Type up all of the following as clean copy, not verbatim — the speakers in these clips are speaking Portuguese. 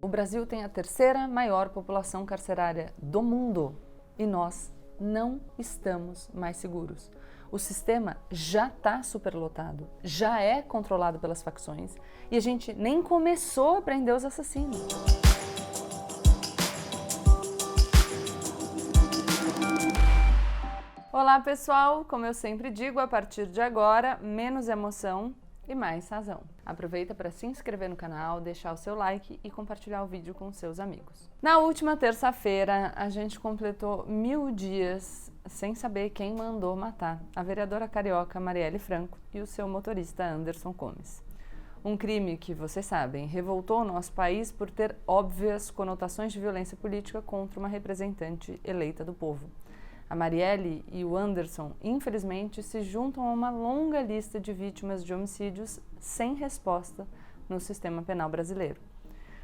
O Brasil tem a terceira maior população carcerária do mundo e nós não estamos mais seguros. O sistema já está superlotado, já é controlado pelas facções e a gente nem começou a prender os assassinos. Olá pessoal, como eu sempre digo, a partir de agora, menos emoção e mais razão. Aproveita para se inscrever no canal, deixar o seu like e compartilhar o vídeo com seus amigos. Na última terça-feira, a gente completou 1000 dias sem saber quem mandou matar a vereadora carioca Marielle Franco e o seu motorista Anderson Gomes. Um crime que, vocês sabem, revoltou o nosso país por ter óbvias conotações de violência política contra uma representante eleita do povo. A Marielle e o Anderson, infelizmente, se juntam a uma longa lista de vítimas de homicídios sem resposta no sistema penal brasileiro.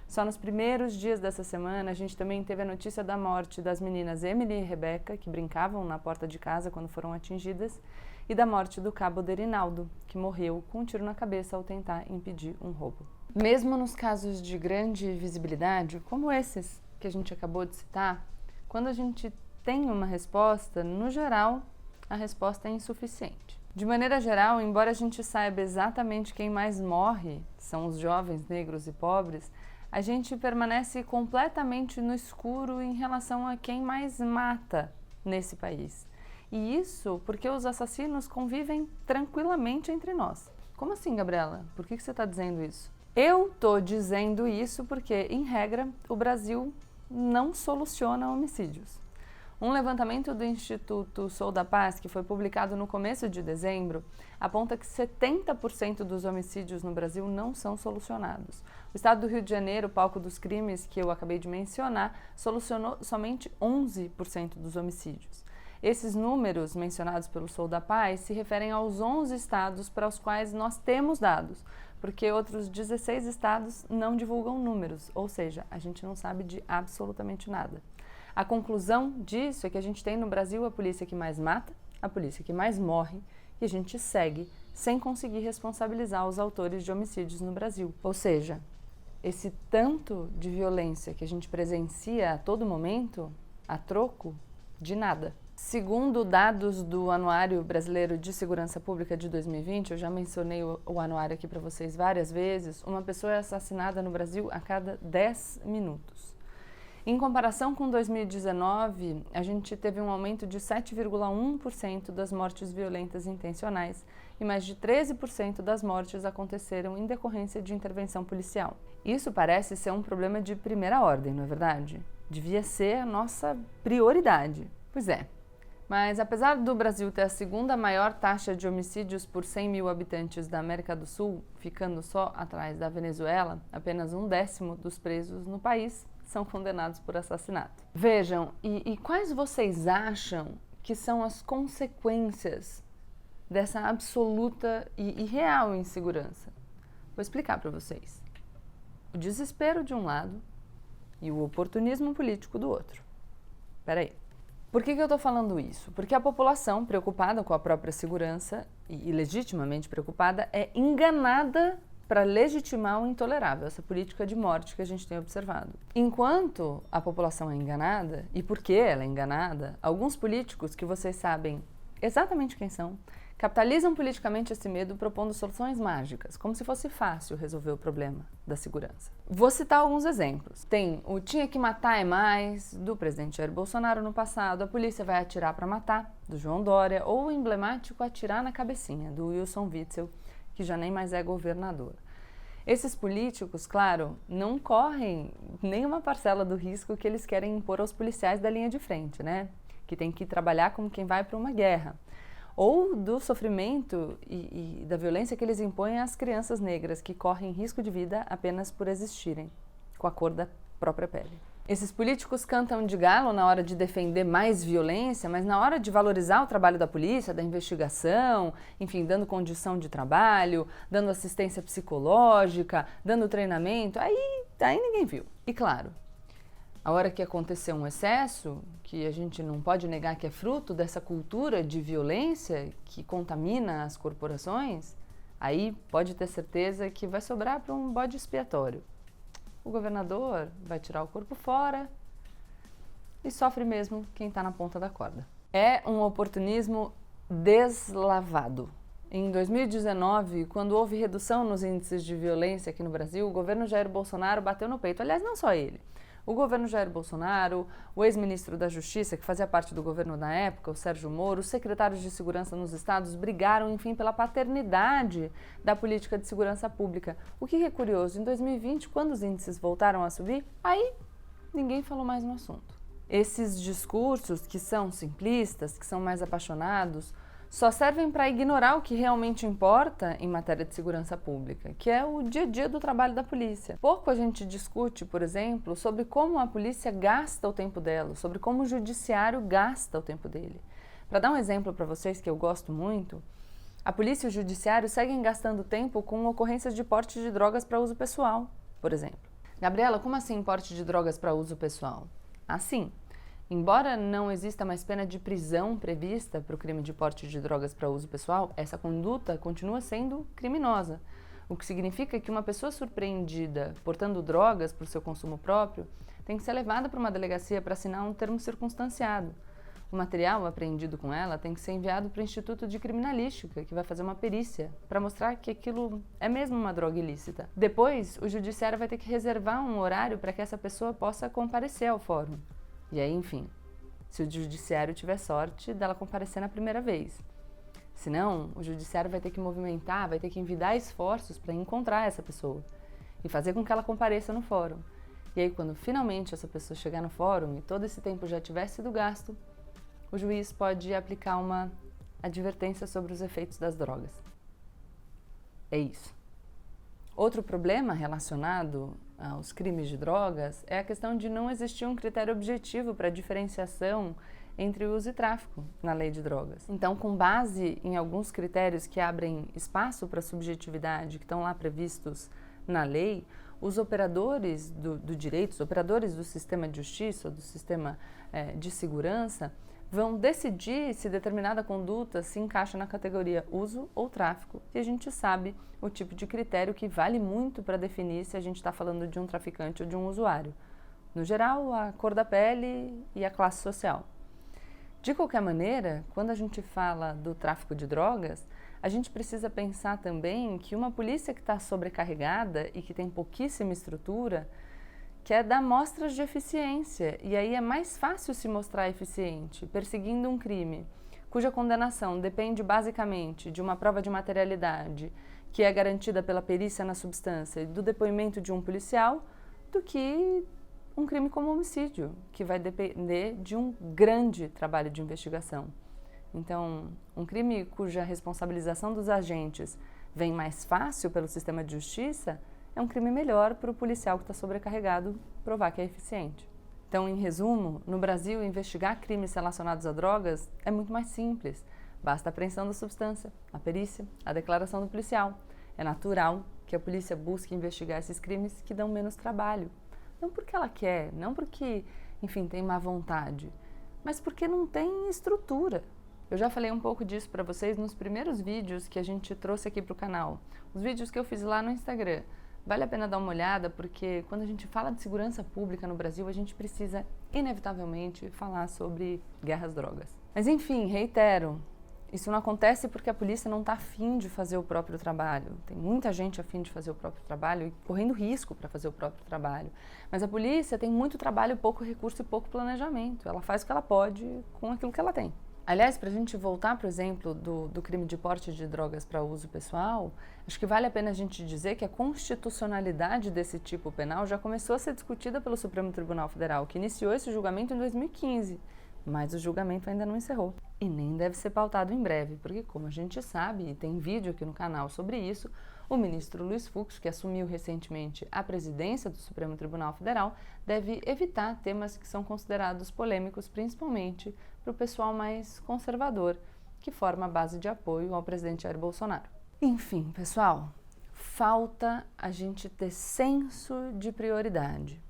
Só nos primeiros dias dessa semana, a gente também teve a notícia da morte das meninas Emily e Rebeca, que brincavam na porta de casa quando foram atingidas, e da morte do cabo Derinaldo, que morreu com um tiro na cabeça ao tentar impedir um roubo. Mesmo nos casos de grande visibilidade, como esses que a gente acabou de citar, quando a gente tem uma resposta, no geral, a resposta é insuficiente. De maneira geral, embora a gente saiba exatamente quem mais morre, são os jovens negros e pobres, a gente permanece completamente no escuro em relação a quem mais mata nesse país. E isso porque os assassinos convivem tranquilamente entre nós. Como assim, Gabriela? Por que você está dizendo isso? Eu tô dizendo isso porque, em regra, o Brasil não soluciona homicídios. Um levantamento do Instituto Sou da Paz, que foi publicado no começo de dezembro, aponta que 70% dos homicídios no Brasil não são solucionados. O estado do Rio de Janeiro, palco dos crimes que eu acabei de mencionar, solucionou somente 11% dos homicídios. Esses números mencionados pelo Sou da Paz se referem aos 11 estados para os quais nós temos dados, porque outros 16 estados não divulgam números, ou seja, a gente não sabe de absolutamente nada. A conclusão disso é que a gente tem no Brasil a polícia que mais mata, a polícia que mais morre, e a gente segue sem conseguir responsabilizar os autores de homicídios no Brasil. Ou seja, esse tanto de violência que a gente presencia a todo momento, a troco de nada. Segundo dados do Anuário Brasileiro de Segurança Pública de 2020, eu já mencionei o anuário aqui para vocês várias vezes, uma pessoa é assassinada no Brasil a cada 10 minutos. Em comparação com 2019, a gente teve um aumento de 7,1% das mortes violentas intencionais e mais de 13% das mortes aconteceram em decorrência de intervenção policial. Isso parece ser um problema de primeira ordem, não é verdade? Devia ser a nossa prioridade. Pois é. Mas apesar do Brasil ter a segunda maior taxa de homicídios por 100 mil habitantes da América do Sul, ficando só atrás da Venezuela, apenas 1/10 dos presos no país são condenados por assassinato. Vejam, e quais vocês acham que são as consequências dessa absoluta e real insegurança? Vou explicar para vocês. O desespero de um lado e o oportunismo político do outro. Peraí. Por que eu estou falando isso? Porque a população, preocupada com a própria segurança e legitimamente preocupada, é enganada para legitimar o intolerável, essa política de morte que a gente tem observado. Enquanto a população é enganada, e por que ela é enganada, alguns políticos, que vocês sabem exatamente quem são, capitalizam politicamente esse medo propondo soluções mágicas, como se fosse fácil resolver o problema da segurança. Vou citar alguns exemplos. Tem o tinha que matar é mais, do presidente Jair Bolsonaro no passado, a polícia vai atirar para matar, do João Dória, ou o emblemático atirar na cabecinha, do Wilson Witzel, que já nem mais é governador. Esses políticos, claro, não correm nenhuma parcela do risco que eles querem impor aos policiais da linha de frente, né? Que tem que trabalhar como quem vai para uma guerra. Ou do sofrimento e da violência que eles impõem às crianças negras, que correm risco de vida apenas por existirem, com a cor da própria pele. Esses políticos cantam de galo na hora de defender mais violência, mas na hora de valorizar o trabalho da polícia, da investigação, enfim, dando condição de trabalho, dando assistência psicológica, dando treinamento, aí ninguém viu. E claro, a hora que aconteceu um excesso, que a gente não pode negar que é fruto dessa cultura de violência que contamina as corporações, aí pode ter certeza que vai sobrar para um bode expiatório. o governador vai tirar o corpo fora e sofre mesmo quem está na ponta da corda. É um oportunismo deslavado. Em 2019, quando houve redução nos índices de violência aqui no Brasil, o governo Jair Bolsonaro bateu no peito. Aliás, não só ele. O governo Jair Bolsonaro, o ex-ministro da Justiça, que fazia parte do governo na época, o Sérgio Moro, os secretários de segurança nos estados brigaram, enfim, pela paternidade da política de segurança pública. O que é curioso, em 2020, quando os índices voltaram a subir, aí ninguém falou mais no assunto. Esses discursos que são simplistas, que são mais apaixonados, só servem para ignorar o que realmente importa em matéria de segurança pública, que é o dia a dia do trabalho da polícia. Pouco a gente discute, por exemplo, sobre como a polícia gasta o tempo dela, sobre como o judiciário gasta o tempo dele. Para dar um exemplo para vocês que eu gosto muito, a polícia e o judiciário seguem gastando tempo com ocorrências de porte de drogas para uso pessoal, por exemplo. Gabriela, como assim porte de drogas para uso pessoal? Assim, embora não exista mais pena de prisão prevista para o crime de porte de drogas para uso pessoal, essa conduta continua sendo criminosa, o que significa que uma pessoa surpreendida portando drogas para o seu consumo próprio tem que ser levada para uma delegacia para assinar um termo circunstanciado. O material apreendido com ela tem que ser enviado para o Instituto de Criminalística, que vai fazer uma perícia para mostrar que aquilo é mesmo uma droga ilícita. Depois, o judiciário vai ter que reservar um horário para que essa pessoa possa comparecer ao fórum. E aí, enfim, se o judiciário tiver sorte dela comparecer na primeira vez. Se não, o judiciário vai ter que movimentar, vai ter que envidar esforços para encontrar essa pessoa e fazer com que ela compareça no fórum. E aí, quando finalmente essa pessoa chegar no fórum e todo esse tempo já tiver sido gasto, o juiz pode aplicar uma advertência sobre os efeitos das drogas. É isso. Outro problema relacionado aos crimes de drogas é a questão de não existir um critério objetivo para a diferenciação entre uso e tráfico na lei de drogas. Então, com base em alguns critérios que abrem espaço para a subjetividade, que estão lá previstos na lei, os operadores do direito, os operadores do sistema de justiça, do sistema de segurança, vão decidir se determinada conduta se encaixa na categoria uso ou tráfico. E a gente sabe o tipo de critério que vale muito para definir se a gente está falando de um traficante ou de um usuário. No geral, a cor da pele e a classe social. De qualquer maneira, quando a gente fala do tráfico de drogas, a gente precisa pensar também que uma polícia que está sobrecarregada e que tem pouquíssima estrutura quer dar mostras de eficiência, e aí é mais fácil se mostrar eficiente perseguindo um crime cuja condenação depende basicamente de uma prova de materialidade que é garantida pela perícia na substância e do depoimento de um policial, do que um crime como homicídio, que vai depender de um grande trabalho de investigação. Então, um crime cuja responsabilização dos agentes vem mais fácil pelo sistema de justiça é um crime melhor para o policial que está sobrecarregado provar que é eficiente. Então, em resumo, no Brasil, investigar crimes relacionados a drogas é muito mais simples. Basta a apreensão da substância, a perícia, a declaração do policial. É natural que a polícia busque investigar esses crimes que dão menos trabalho. Não porque ela quer, não porque, enfim, tem má vontade, mas porque não tem estrutura. Eu já falei um pouco disso para vocês nos primeiros vídeos que a gente trouxe aqui para o canal. Os vídeos que eu fiz lá no Instagram. Vale a pena dar uma olhada, porque quando a gente fala de segurança pública no Brasil, a gente precisa, inevitavelmente, falar sobre guerra às drogas. Mas enfim, reitero, isso não acontece porque a polícia não está afim de fazer o próprio trabalho. Tem muita gente afim de fazer o próprio trabalho e correndo risco para fazer o próprio trabalho. Mas a polícia tem muito trabalho, pouco recurso e pouco planejamento. Ela faz o que ela pode com aquilo que ela tem. Aliás, para a gente voltar para o exemplo do crime de porte de drogas para uso pessoal, acho que vale a pena a gente dizer que a constitucionalidade desse tipo penal já começou a ser discutida pelo Supremo Tribunal Federal, que iniciou esse julgamento em 2015, mas o julgamento ainda não encerrou. E nem deve ser pautado em breve, porque como a gente sabe, e tem vídeo aqui no canal sobre isso, o ministro Luiz Fux, que assumiu recentemente a presidência do Supremo Tribunal Federal, deve evitar temas que são considerados polêmicos, principalmente para o pessoal mais conservador, que forma a base de apoio ao presidente Jair Bolsonaro. Enfim, pessoal, falta a gente ter senso de prioridade.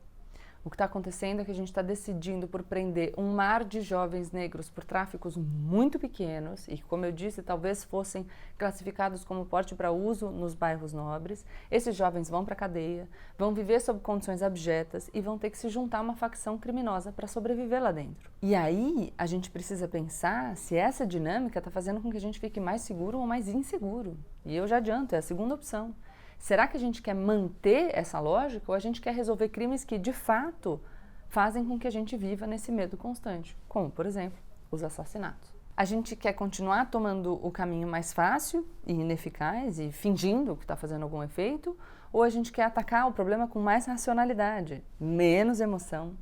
O que está acontecendo é que a gente está decidindo por prender um mar de jovens negros por tráficos muito pequenos e, como eu disse, talvez fossem classificados como porte para uso nos bairros nobres. Esses jovens vão para a cadeia, vão viver sob condições abjetas e vão ter que se juntar a uma facção criminosa para sobreviver lá dentro. E aí a gente precisa pensar se essa dinâmica está fazendo com que a gente fique mais seguro ou mais inseguro. E eu já adianto, é a segunda opção. Será que a gente quer manter essa lógica ou a gente quer resolver crimes que, de fato, fazem com que a gente viva nesse medo constante, como, por exemplo, os assassinatos? A gente quer continuar tomando o caminho mais fácil e ineficaz e fingindo que está fazendo algum efeito, ou a gente quer atacar o problema com mais racionalidade, menos emoção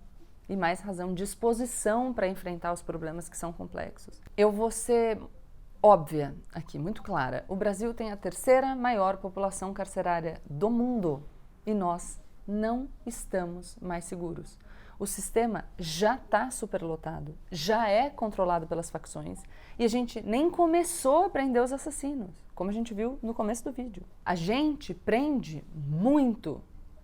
e mais razão, disposição para enfrentar os problemas que são complexos? Eu vou ser óbvia aqui, muito clara. O Brasil tem a terceira maior população carcerária do mundo e nós não estamos mais seguros. O sistema já está superlotado, já é controlado pelas facções e a gente nem começou a prender os assassinos, como a gente viu no começo do vídeo. A gente prende muito,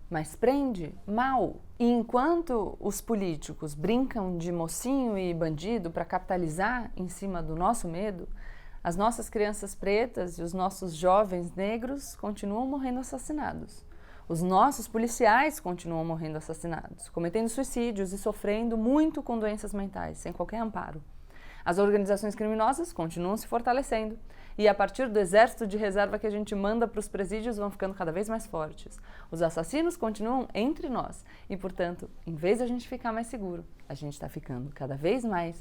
mas prende mal. E enquanto os políticos brincam de mocinho e bandido para capitalizar em cima do nosso medo, as nossas crianças pretas e os nossos jovens negros continuam morrendo assassinados. Os nossos policiais continuam morrendo assassinados, cometendo suicídios e sofrendo muito com doenças mentais, sem qualquer amparo. As organizações criminosas continuam se fortalecendo e, a partir do exército de reserva que a gente manda para os presídios, vão ficando cada vez mais fortes. Os assassinos continuam entre nós e, portanto, em vez de a gente ficar mais seguro, a gente está ficando cada vez mais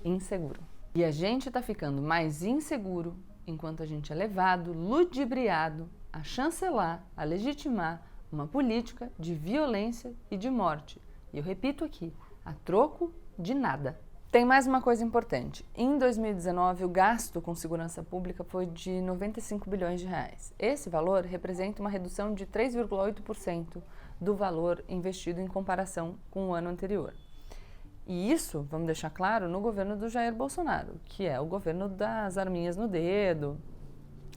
inseguro. E a gente está ficando mais inseguro enquanto a gente é levado, ludibriado, a chancelar, a legitimar uma política de violência e de morte. E eu repito aqui, a troco de nada. Tem mais uma coisa importante. Em 2019, o gasto com segurança pública foi de 95 bilhões de reais. Esse valor representa uma redução de 3,8% do valor investido em comparação com o ano anterior. E isso, vamos deixar claro, no governo do Jair Bolsonaro, que é o governo das arminhas no dedo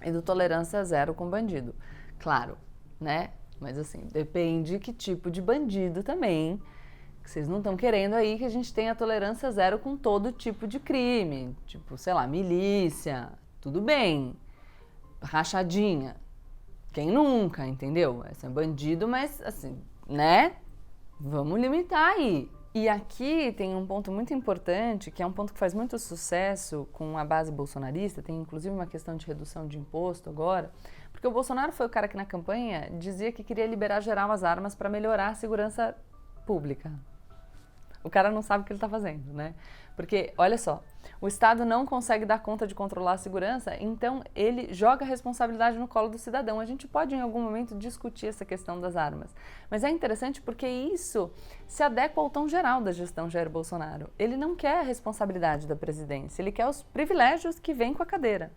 e do tolerância zero com bandido. Claro, né? Mas assim, depende que tipo de bandido também. Vocês não estão querendo aí que a gente tenha tolerância zero com todo tipo de crime. Tipo, sei lá, milícia, tudo bem. Rachadinha. Quem nunca, entendeu? Esse é bandido, mas assim, né? Vamos limitar aí. E aqui tem um ponto muito importante, que é um ponto que faz muito sucesso com a base bolsonarista, tem inclusive uma questão de redução de imposto agora, porque o Bolsonaro foi o cara que na campanha dizia que queria liberar geral as armas para melhorar a segurança pública. O cara não sabe o que ele está fazendo, né? Porque, olha só, o Estado não consegue dar conta de controlar a segurança, então ele joga a responsabilidade no colo do cidadão. A gente pode, em algum momento, discutir essa questão das armas. Mas é interessante porque isso se adequa ao tom geral da gestão Jair Bolsonaro. Ele não quer a responsabilidade da presidência, ele quer os privilégios que vêm com a cadeira.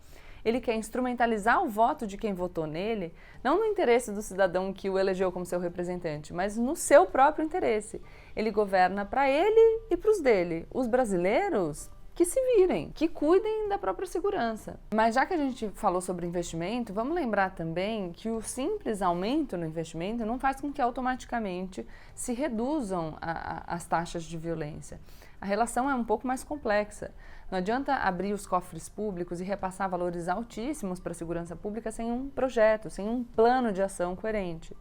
Ele quer instrumentalizar o voto de quem votou nele, não no interesse do cidadão que o elegeu como seu representante, mas no seu próprio interesse. Ele governa para ele e para os dele. Os brasileiros que se virem, que cuidem da própria segurança. Mas já que a gente falou sobre investimento, vamos lembrar também que o simples aumento no investimento não faz com que automaticamente se reduzam as taxas de violência. A relação é um pouco mais complexa. Não adianta abrir os cofres públicos e repassar valores altíssimos para a segurança pública sem um projeto, sem um plano de ação coerente.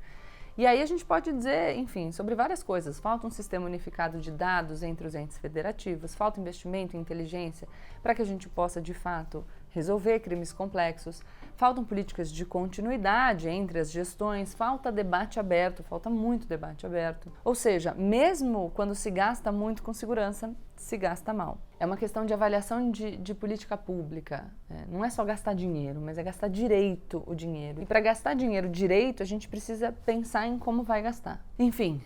E aí a gente pode dizer, enfim, sobre várias coisas. Falta um sistema unificado de dados entre os entes federativos, falta investimento em inteligência para que a gente possa, de fato, resolver crimes complexos, faltam políticas de continuidade entre as gestões, falta debate aberto, falta muito debate aberto. Ou seja, mesmo quando se gasta muito com segurança, se gasta mal. É uma questão de avaliação de política pública. Não é só gastar dinheiro, mas é gastar direito o dinheiro. E para gastar dinheiro direito, a gente precisa pensar em como vai gastar. Enfim,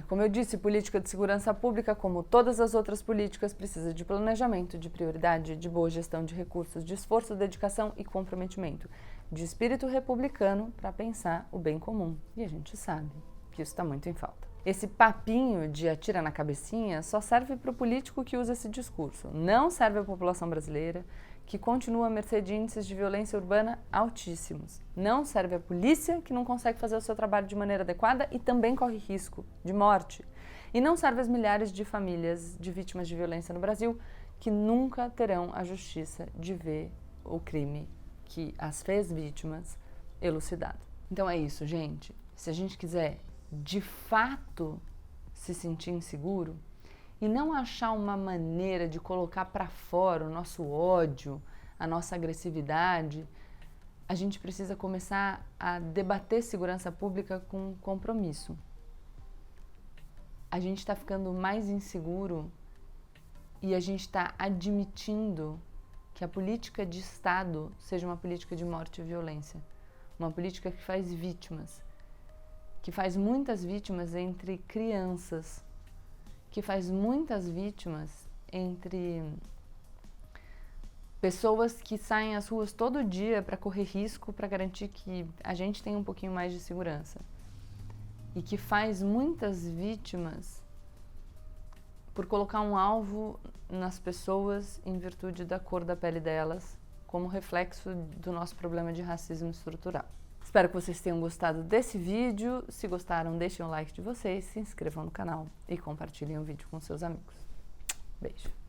como eu disse, política de segurança pública, como todas as outras políticas, precisa de planejamento, de prioridade, de boa gestão de recursos, de esforço, dedicação e comprometimento, de espírito republicano para pensar o bem comum. E a gente sabe que isso está muito em falta. Esse papinho de atira na cabecinha só serve para o político que usa esse discurso. Não serve à população brasileira, que continua à mercê de índices de violência urbana altíssimos. Não serve à polícia, que não consegue fazer o seu trabalho de maneira adequada e também corre risco de morte. E não serve às milhares de famílias de vítimas de violência no Brasil, que nunca terão a justiça de ver o crime que as fez vítimas elucidado. Então é isso, gente. Se a gente quiser de fato se sentir inseguro e não achar uma maneira de colocar para fora o nosso ódio, a nossa agressividade, a gente precisa começar a debater segurança pública com compromisso. A gente está ficando mais inseguro e a gente está admitindo que a política de Estado seja uma política de morte e violência. Uma política que faz vítimas, que faz muitas vítimas entre crianças, que faz muitas vítimas entre pessoas que saem às ruas todo dia para correr risco, para garantir que a gente tenha um pouquinho mais de segurança. E que faz muitas vítimas por colocar um alvo nas pessoas em virtude da cor da pele delas, como reflexo do nosso problema de racismo estrutural. Espero que vocês tenham gostado desse vídeo. Se gostaram, deixem o like de vocês, se inscrevam no canal e compartilhem o vídeo com seus amigos. Beijo!